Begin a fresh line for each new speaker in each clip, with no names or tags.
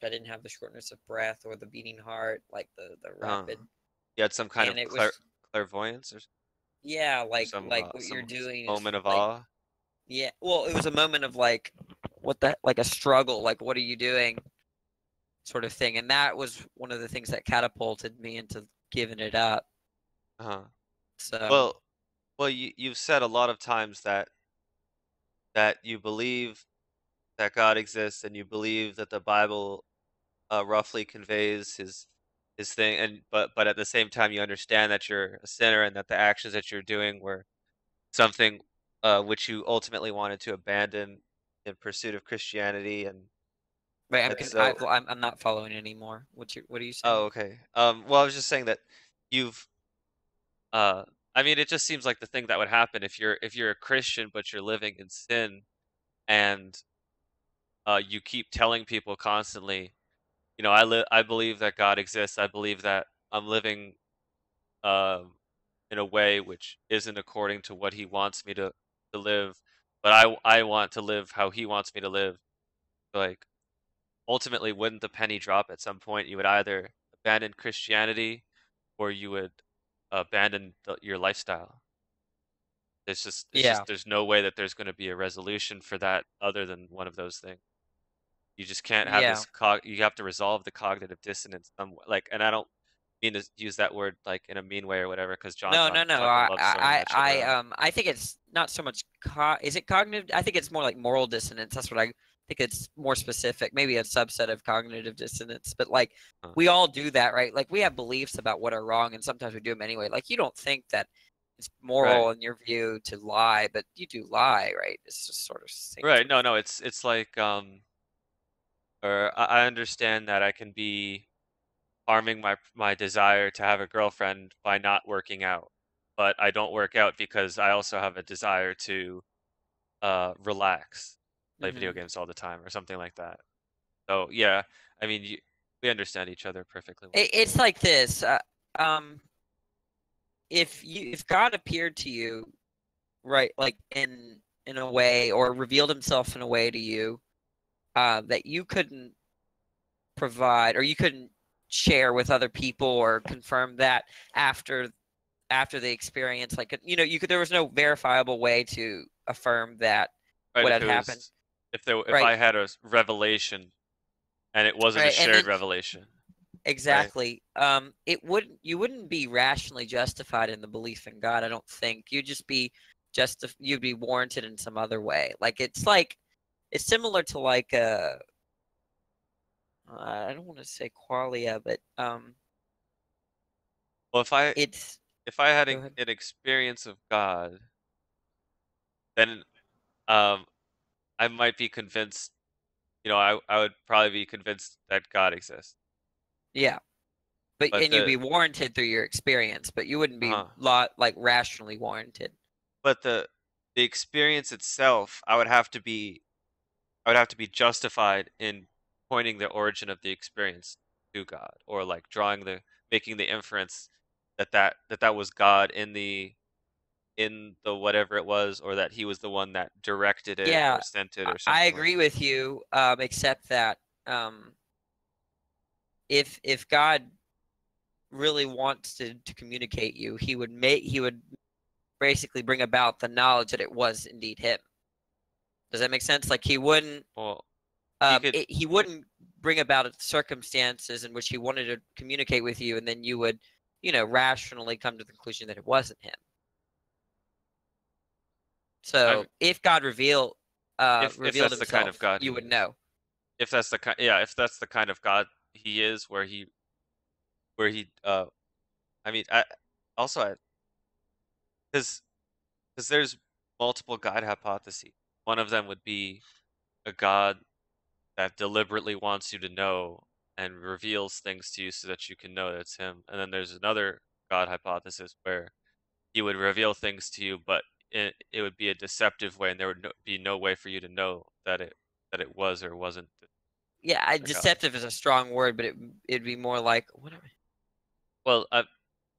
I didn't have the shortness of breath or the beating heart, like the
Uh,
rapid.
you had some kind
And
of
it was,
clairvoyance
yeah,
some
like what you're
some
doing is
moment of
like,
awe.
yeah. Well, it was a moment of like, what the like a struggle, like what are you doing, sort of thing. And that was one of the things that catapulted me into giving it up.
Uh-huh.
So,
Well, you've said a lot of times that you believe that God exists and you believe that the Bible roughly conveys his thing, and but at the same time you understand that you're a sinner and that the actions that you're doing were something which you ultimately wanted to abandon in pursuit of Christianity,
right,
and so
I'm not following anymore. What are you
oh
saying?
okay. Well, I was just saying that you've uh I mean, it just seems like the thing that would happen if you're a Christian but you're living in sin, and you keep telling people constantly, you know, I believe that God exists. I believe that I'm living um, in a way which isn't according to what He wants me to live, but I want to live how He wants me to live. Like, ultimately, wouldn't the penny drop at some point? You would either abandon Christianity or you would abandon your lifestyle. It's
Yeah,
just there's no way that there's going to be a resolution for that other than one of those things. You just can't have
yeah.
this you have to resolve the cognitive dissonance like, and I don't mean to use that word like in a mean way or whatever, because
No, no, no.
Jonathan loves throwing that shit around.
I think it's not so much is it cognitive? I think it's more like moral dissonance. That's what I think. It's more specific, maybe a subset of cognitive dissonance. But like
Huh.
we all do that, right? Like we have beliefs about what are wrong, and sometimes we do them anyway. Like you don't think that it's
Right.
moral in your view to lie, but you do lie, right? It's just sort of same
Right.
sort of
No, no,
thing.
it's like or I understand that I can be harming my desire to have a girlfriend by not working out, but I don't work out because I also have a desire to relax, play video
Hmm.
games all the time or something like that. So yeah, I mean, we understand each other perfectly well.
It's like this. Um, if God appeared to you, right, like in a way, or revealed Himself in a way to you that you couldn't provide or you couldn't share with other people or confirm that after the experience, like you could, there was no verifiable way to affirm that
Right,
what
if
had
it
happened,
was if
right,
I had a revelation and it wasn't a
right, and
shared
then
revelation, right?
exactly, it wouldn't you wouldn't be rationally justified in the belief in God. I don't think you'd just be you'd be warranted in some other way. Like it's similar to like I don't want to say qualia, but
Well,
it's
if I had
go ahead.
an experience of God, then um I might be convinced, you know, I would probably be convinced that God exists.
Yeah. But
But
and you'd be warranted through your experience, but you wouldn't be
uh
like rationally warranted.
but the experience itself, I would have to be justified in pointing the origin of the experience to God, or like making the inference that was God in the whatever it was, or that he was the one that directed it
Yeah,
or sent it or
I
something like
agree
that.
with you, except that um, if God really wants to communicate you, he would basically bring about the knowledge that it was indeed him. Does that make sense? Like
Well, he could.
he wouldn't bring about circumstances in which he wanted to communicate with you, and then you would, rationally come to the conclusion that it wasn't him.
I mean,
So if God
if
revealed
that's the kind of
himself,
God he
you would
is,
know.
if that's the kind, yeah, if that's the kind of God he is, where he, I mean, I also because there's multiple God hypotheses. One of them would be a God that deliberately wants you to know and reveals things to you so that you can know that it's him. And then there's another God hypothesis where he would reveal things to you, but it would be a deceptive way, and there would be no way for you to know that it was or wasn't
Yeah,
the God.
deceptive is a strong word, but it'd be more like what?
Well,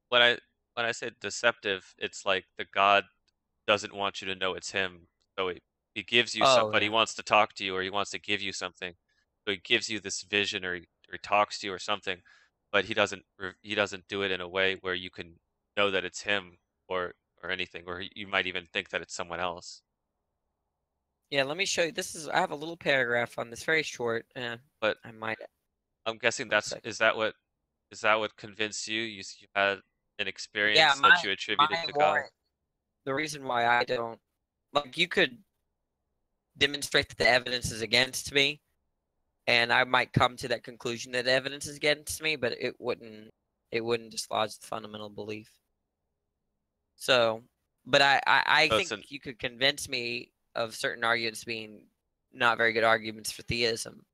when I when I say deceptive, it's like the God doesn't want you to know it's him, so he gives you some,
Oh
but he
yeah,
wants to talk to you or he wants to give you something, So he gives you this vision, or he talks to you or something, but he doesn't do it in a way where you can know that it's him, or anything, or you might even think that it's someone else.
Yeah, let me show you. I have a little paragraph on this, very short.
But
I might.
I'm guessing
One sec.
is that what convinced you? You had an
Yeah,
experience that you attributed
my
to God?
warrant. The reason why I don't like you could demonstrate that the evidence is against me, and I might come to that conclusion that evidence is against me, but it wouldn't dislodge the fundamental belief. So, but I
So it's
think
an
you could convince me of certain arguments being not very good arguments for theism,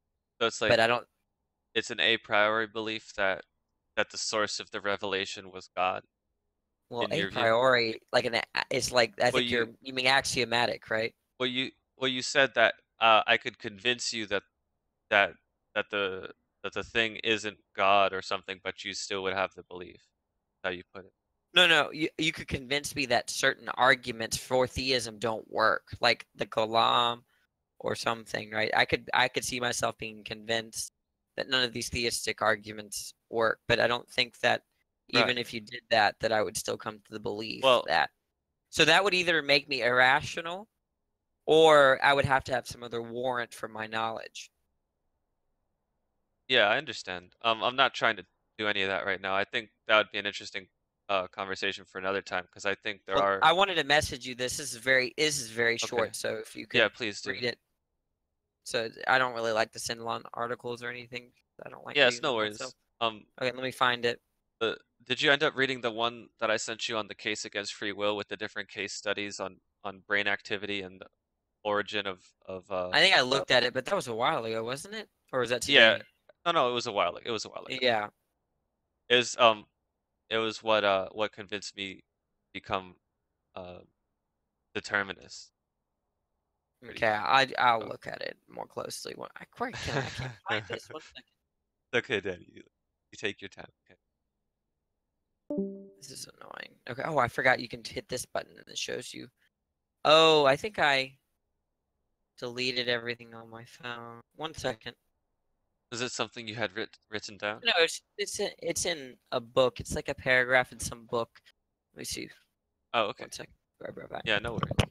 so it's
but
like
I don't.
it's an a priori belief that the source of the revelation was God
Well,
in
a
your view.
priori, it's like I
Well,
think
you
you mean axiomatic, right?
well you said that I could convince you that that the that the thing isn't God or something, but you still would have the belief. How you put it.
No, no, you could convince me that certain arguments for theism don't work, like the Kalam or something, right? I could see myself being convinced that none of these theistic arguments work, but I don't think that even
Right.
if you did that, that I would still come to the belief
Well,
that. So that would either make me irrational, or I would have to have some other warrant for my knowledge.
yeah, I understand. I'm not trying to do any of that right now. I think that would be an interesting conversation for another time because I think there
Well,
are.
I wanted to message you this. This is very
Okay.
short, so if you
Yeah,
could
please do.
read it. So I don't really like to send long articles or anything. I don't like
Yes,
reading
no
them myself.
worries.
Okay, let me find it.
Did you end up reading the one that I sent you on the case against free will with the different case studies on brain activity and the origin of
I think I looked at it, but that was a while ago, wasn't it? Or was that
yeah,
today?
no, no, it was a while ago. It was a while ago.
Yeah.
It was it was what convinced me become uh determinist. Pretty
Okay, I'll
uh,
look at it more closely. I can't find this. One second.
okay, Danny. You take your time. Okay.
This is annoying. Okay. Oh, I forgot you can hit this button and it shows you. Oh, I think I deleted everything on my phone. One second.
Is it something you had written down?
No, it's in a book. It's like a paragraph in some book. Let me see.
Oh, okay.
One second. Right back.
Yeah, no worries.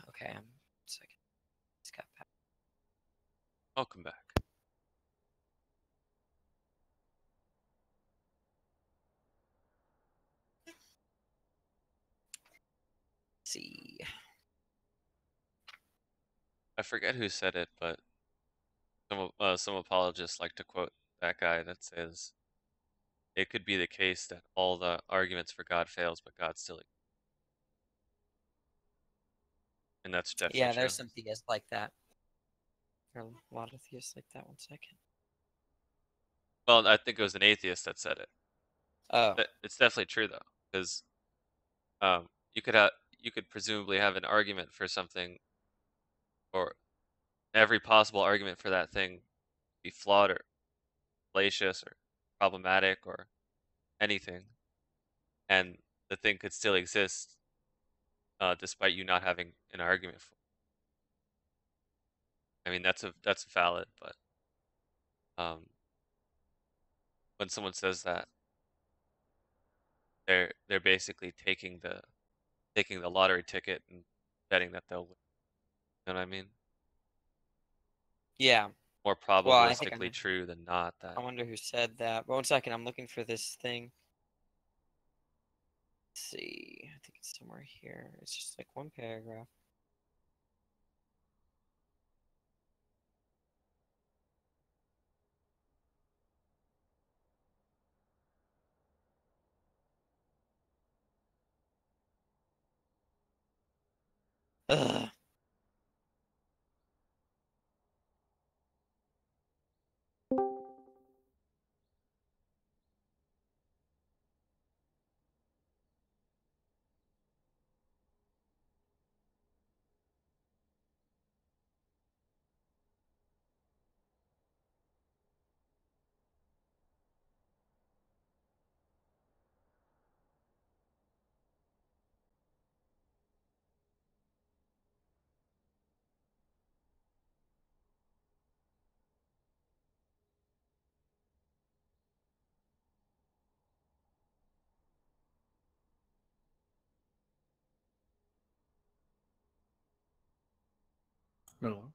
Okay, second. It's got back.
Welcome back.
See.
I forget who said it, but some apologists like to quote that guy that says it could be the case that all the arguments for God fails, but God still, and that's definitely
Yeah,
true.
there's some theists like that. There are a lot of theists like that. One second.
Well, I think it was an atheist that said it.
Oh,
But it's definitely true though, because um, you could have you could presumably have an argument for something, or every possible argument for that thing be flawed or fallacious or problematic or anything, and the thing could still exist despite you not having an argument for. I mean, that's valid, but um, when someone says that, they're basically taking the lottery ticket and betting that they'll win. You know what I mean?
yeah.
More
Well, I think I
probabilistically
know.
true than not
I
that.
wonder who said that. But 1 second, I'm looking for this thing. Let's see. I think it's somewhere here. It's just like one paragraph. Ugh.
No.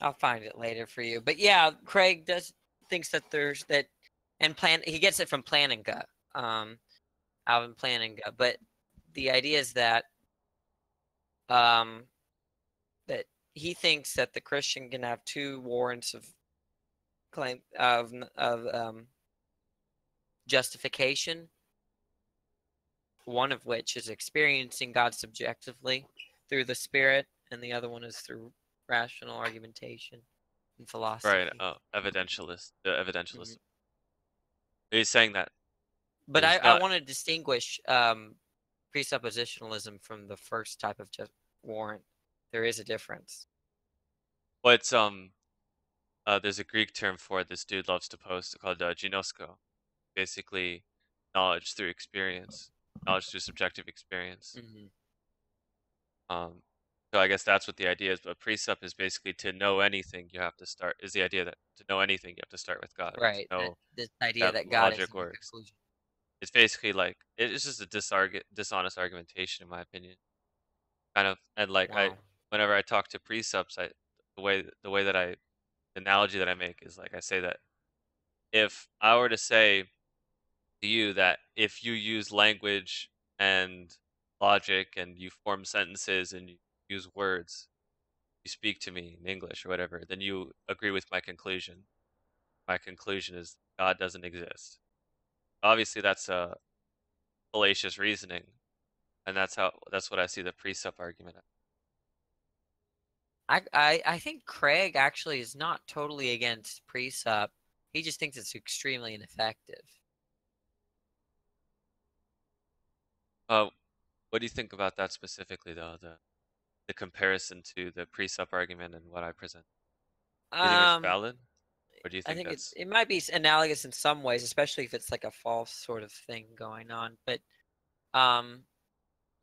I'll find it later for you. But yeah, Craig does thinks that there's that, and plan. He gets it from Planninga, Alvin Planninga. But the idea is um, that he thinks that the Christian can have two warrants of claim of justification. One of which is experiencing God subjectively through the Spirit, and the other one is through rational argumentation and
Right,
philosophy.
evidentialism.
Mhm.
He's saying that
But
there's
I
not,
want to distinguish presuppositionalism from the first type of just warrant. There is a difference.
but there's a Greek term for it this dude loves to post called ginosko, basically knowledge through experience, knowledge through subjective experience.
Hmm.
Um, so I guess that's what the idea is. But precept is basically to know anything, you have to start. Is the idea that to know anything, you have to start with God, or to
Right.
know
This idea
that
that God is
logic
in the
works.
conclusion.
It's basically like it's just a dishonest argumentation, in my opinion. Kind of, and like
Wow.
whenever I talk to precepts, the way that the analogy that I make is like I say that if I were to say to you that if you use language and logic and you form sentences and you use words, you speak to me in English or whatever, then you agree with my conclusion. My conclusion is God doesn't exist. Obviously, that's a fallacious reasoning, and that's what I see the precept argument at.
I think Craig actually is not totally against precept. He just thinks it's extremely ineffective.
Uh, what do you think about that specifically, though? The comparison to the precept argument and what I present. Do you think it's
Um,
valid, or do you
I
think
think
that's
it might be analogous in some ways, especially if it's like a false sort of thing going on. But um,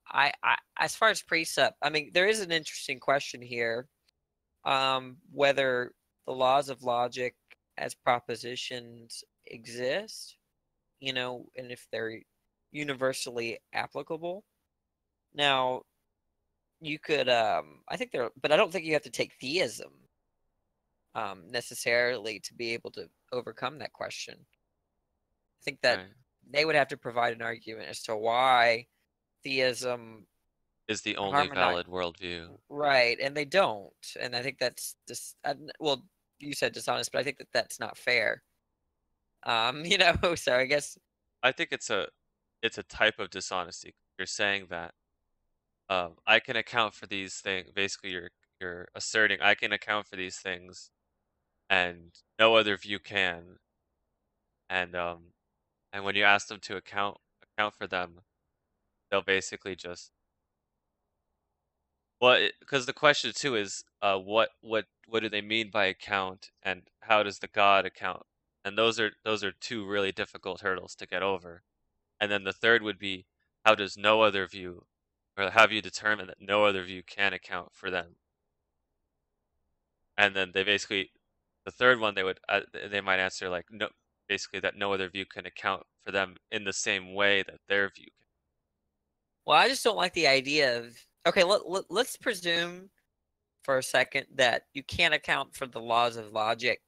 I as far as precept, I mean, there is an interesting question here, whether the laws of logic as propositions exist, and if they're universally applicable. Now, you could, I think but I don't think you have to take theism necessarily to be able to overcome that question. I think that
right?
they would have to provide an argument as to why theism
Is the only
harmonize.
valid worldview?
Right, and they don't, and I think that's just well, you said dishonest, but I think that that's not fair. So I guess
I think it's a type of dishonesty. You're saying that I can account for these things. Basically, you're asserting I can account for these things and no other view can. And and when you ask them to account for them, they'll basically just well, because the question too is, what do they mean by account, and how does the God account? And those are two really difficult hurdles to get over. And then the third would be, how does no other view, or have you determined that no other view can account for them? And then they basically, the third one they might answer like no, basically that no other view can account for them in the same way that their view can.
Well, I just don't like the idea of okay. Let's presume for a second that you can't account for the laws of logic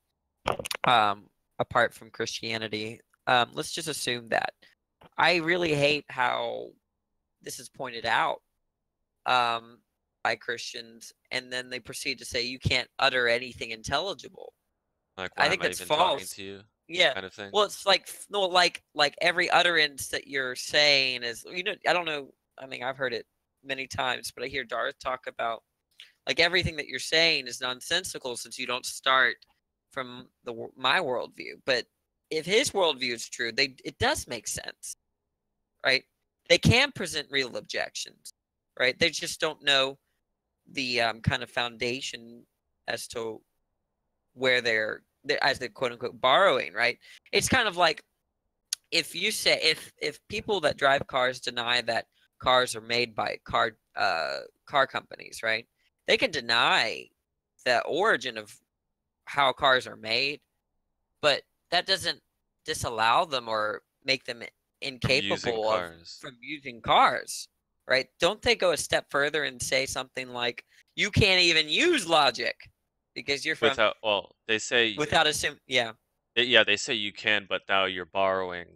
um, apart from Christianity. Let's just assume that. I really hate how this is pointed out um, by Christians, and then they proceed to say you can't utter anything intelligible.
Like,
I
why
think
am I
that's
even talking
false.
to you?
Yeah.
Kind of thing.
Well, it's like no, like every utterance that you're saying is I don't know. I mean, I've heard it many times, but I hear Darth talk about like everything that you're saying is nonsensical since you don't start from my worldview. But if his worldview is true, it does make sense, right? They can present real objections, right? They just don't know the kind of foundation as to where they're as the quote unquote borrowing, right? It's kind of like if you say if people that drive cars deny that cars are made by car companies, right? They can deny the origin of how cars are made, but that doesn't disallow them or make them
From using
incapable of
cars.
from using cars, right? Don't they go a step further and say something like you can't even use logic because you're from
Without, well, they say,
without assuming, yeah.
yeah, they say you can, but now you're borrowing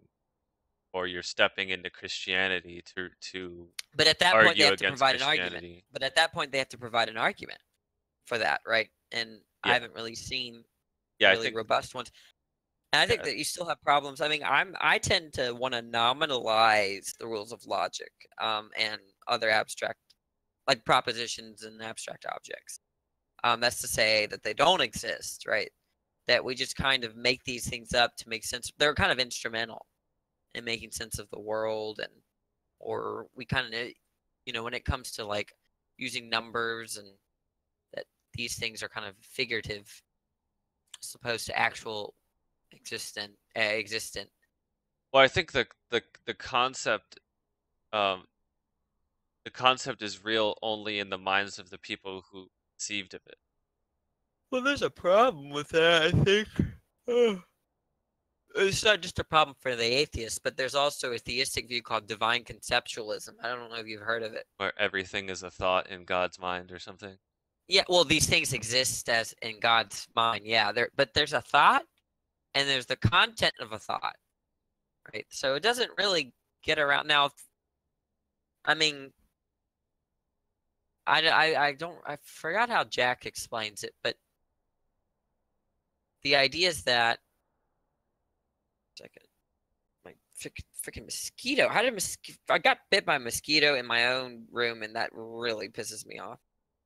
or you're stepping into Christianity to
But at that point, they
argue
have to
against
provide an argument.
Christianity.
But at that point, they have to provide an argument for that, right? And I
Yeah,
haven't really seen
yeah, I
really
think,
robust ones. And I think
yeah,
that you still have problems. I mean, I tend to want to nominalize the rules of logic and other abstract, like propositions and abstract objects. That's to say that they don't exist, right? That we just kind of make these things up to make sense. They're kind of instrumental in making sense of the world, and or we kind of, when it comes to like using numbers and that these things are kind of figurative, as opposed to actual existent.
well, I think um the concept is real only in the minds of the people who conceived of it.
Well, there's a problem with that, I think. It's not just a problem for the atheists, but there's also a theistic view called divine conceptualism. I don't know if you've heard of it.
Where everything is a thought in God's mind or something.
Yeah, well, these things exist as in God's mind. Yeah, but there's a thought and there's the content of a thought, right? So it doesn't really get around. Now, I mean, I don't, I forgot how Jack explains it, but the idea is that, second, my freaking mosquito. I got bit by a mosquito in my own room, and that really pisses me off.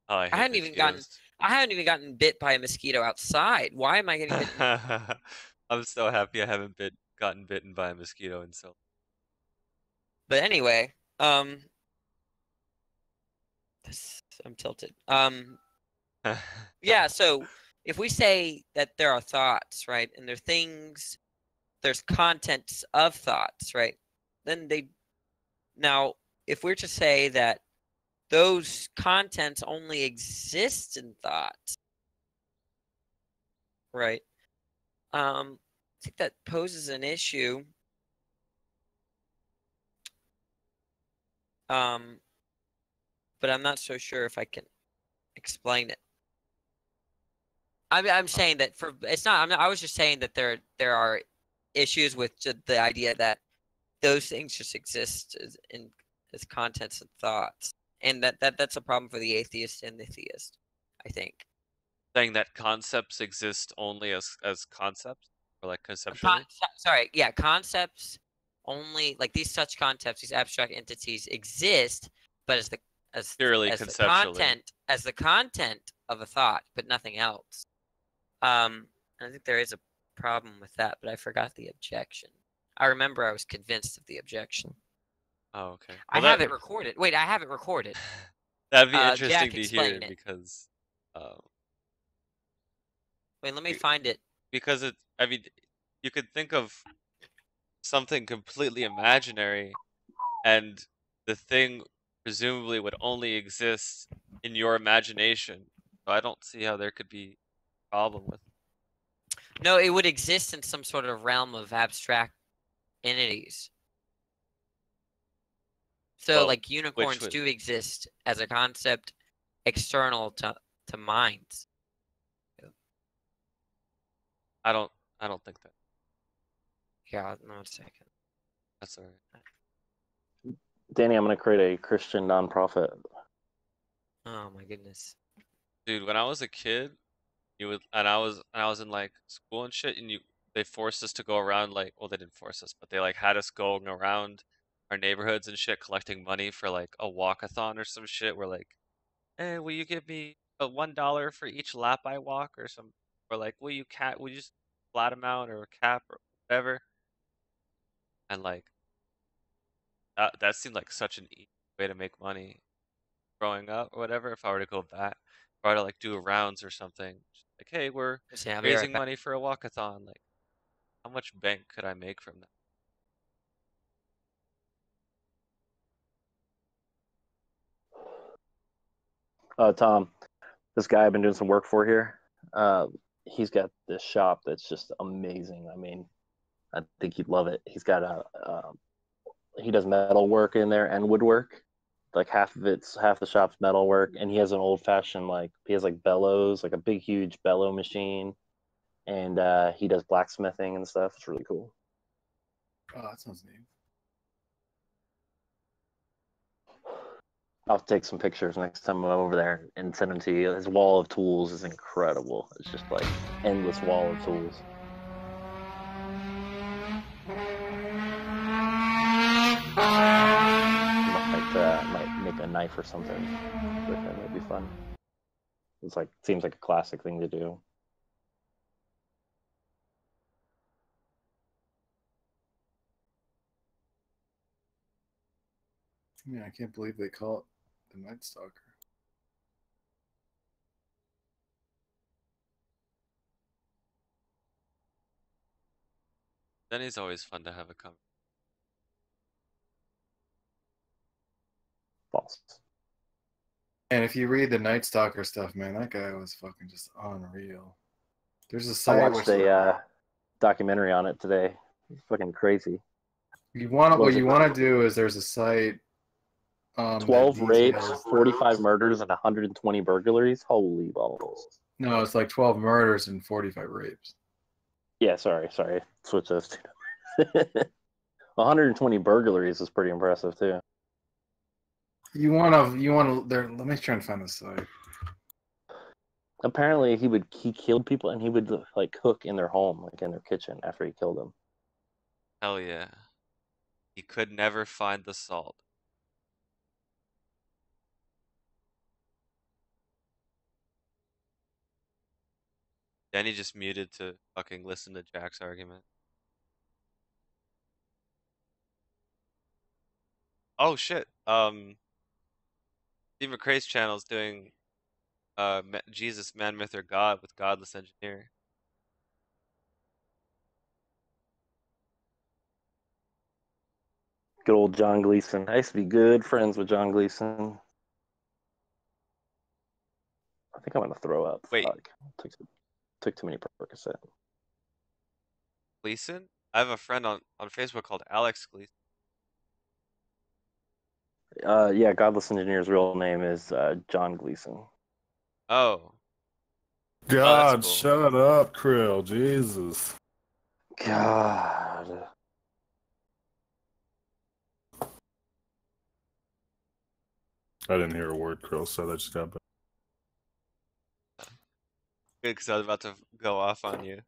Oh, I
I
hate
hadn't even gotten,
mosquitoes.
I hadn't even gotten bit by a mosquito outside. Why am I getting bitten?
I'm so happy I haven't gotten bitten by a mosquito in so.
But anyway, I'm tilted. Yeah. So if we say that there are thoughts, right, and there are things, there's contents of thoughts, right? Then now, if we're to say that those contents only exist in thoughts, right? I think that poses an issue. But I'm not so sure if I can explain it. I'm saying that for it's not. I was just saying that there are issues with the idea that those things just exist as contents and thoughts, and that's a problem for the atheist and the theist, I think.
Saying that concepts exist only as concepts or like conceptually.
Sorry, yeah, concepts only like these such concepts, these abstract entities exist, but as the
Purely
as
conceptually.
the content of a thought, but nothing else. I think there is a problem with that, but I forgot the objection. I remember I was convinced of the objection.
Oh, okay.
I
Well,
have it recorded. Wait, I have it recorded.
that'd be
Jack
interesting to hear
explain it.
because, uh,
Wait, let me find it.
because it. I mean, you could think of something completely imaginary, and the thing presumably would only exist in your imagination. So I don't see how there could be a problem with.
No, it would exist in some sort of realm of abstract entities. So,
Well,
like
which
unicorns
would
do exist as a concept external to minds.
I don't think that.
Yeah, no, a second.
That's all right.
Danny, I'm gonna create a Christian nonprofit.
Oh my goodness.
Dude, when I was a kid, you would, and I was in like school and shit, and they forced us to go around like, well, they didn't force us, but they like had us going around our neighborhoods and shit, collecting money for like a walkathon or some shit. Where like, hey, will you give me a $1 for each lap I walk or some, or like, will you just flat amount or a cap or whatever? And like that seemed like such an easy way to make money growing up or whatever. If I were to go back, if I were to like do rounds or something, just like, hey, we're
See, I'll be right
raising
back.
money for a walkathon. Like, how much bank could I make from that?
Tom, this guy I've been doing some work for here. He's got this shop that's just amazing. I mean, I think you'd love it. He's got he does metal work in there and woodwork. Like half the shop's metal work, and he has an old fashioned he has like bellows, like a big huge bellow machine, and he does blacksmithing and stuff. It's really cool.
Oh, that sounds neat.
I'll take some pictures next time I'm over there and send them to you. His wall of tools is incredible. It's just like endless wall of tools. Might make a knife or something with him. It'd be fun. Seems like a classic thing to do.
Yeah, I can't believe they call it the Night Stalker.
Denny's always fun to have a conversation.
False.
And if you read the Night Stalker stuff, man, that guy was fucking just unreal. There's a
I
site
watched a documentary on it today. It's fucking crazy.
what you want to do is there's a site.
12 rapes, 45 murders, and 120 burglaries. Holy balls!
No, it's like 12 murders and 45 rapes.
Yeah, sorry. Switch those two. 120 burglaries is pretty impressive too.
You want to there. Let me try and find the site.
Apparently, he killed people and he would like cook in their home, like in their kitchen, after he killed them.
Hell yeah. He could never find the salt. Danny just muted to fucking listen to Jack's argument. Oh shit. Steve McRae's channel is doing Jesus, Man, Myth, or God with Godless Engineer.
Good old John Gleason. I used to be good friends with John Gleason. I think I'm gonna throw up.
Wait.
Fuck. Took too many Percocet.
Gleason? I have a friend on Facebook called Alex Gleason.
Yeah, Godless Engineer's real name is John Gleason.
Oh.
God,
cool.
Shut up, Krill. Jesus.
God.
I didn't hear a word Krill said. I just got back.
Good, because I was about to go off on you.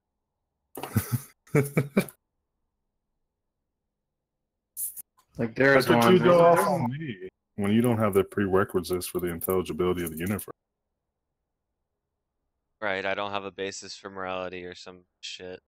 Like there's
How could
one.
you go off on me? when you don't have the prerequisites for the intelligibility of the universe.
Right, I don't have a basis for morality or some shit.